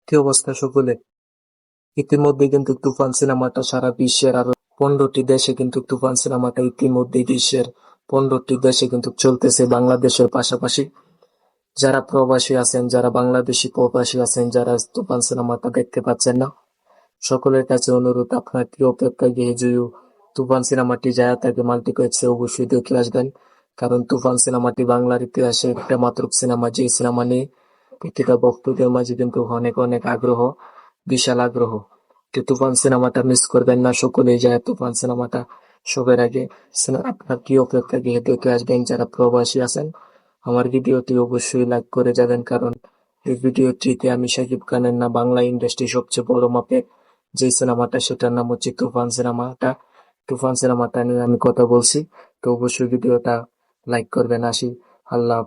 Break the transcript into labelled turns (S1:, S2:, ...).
S1: কি অবস্থা সকলে? ইতিমধ্যে কিন্তু তুফান সিনেমাটা সারা বিশ্বের আরো 15টি দেশে কিন্তু তুফান সিনেমাটা ইতিমধ্যে বিশ্বের 15টি দেশে কিন্তু চলতেছে বাংলাদেশের পাশাপাশি। যারা প্রবাসী আছেন, যারা বাংলাদেশি প্রবাসী আছেন, যারা তুফান সিনেমাটা দেখতে পাচ্ছেন না, সকলের কাছে অনুরোধ, আপনার কি অপেক্ষায় গিয়ে যদি তুফান সিনেমাটি যায় থাকে মাল্টিপ্লেক্সে অবশ্যই দেখে আসবেন। কারণ তুফান সিনেমাটি বাংলার ইতিহাসে একটা মাত্র সিনেমা, যে সিনেমা নিয়ে প্রতিটা ভক্তদের মাঝে কিন্তু অনেক অনেক আগ্রহ, বিশাল আগ্রহ। তো তুফান সিনেমাটা মিস করবেন না, সকলেই যায় তুফান সিনেমাটা সবার আগে। আপনার কি অপেক্ষা গিয়ে দেখে আসবেন যারা প্রবাসী আছেন। আমার ভিডিওটি অবশ্যই লাইক করে যাবেন, কারণ এই ভিডিওটিতে আমি শাকিব খানের না বাংলা ইন্ডাস্ট্রির সবচেয়ে বড় মাপের যে সিনেমাটা, সেটার নাম হচ্ছে তুফান সিনেমাটা। তুফান সিনেমাটা নিয়ে আমি কথা বলছি। তো অবশ্যই ভিডিওটা লাইক করবেন। আসি, আল্লাহ।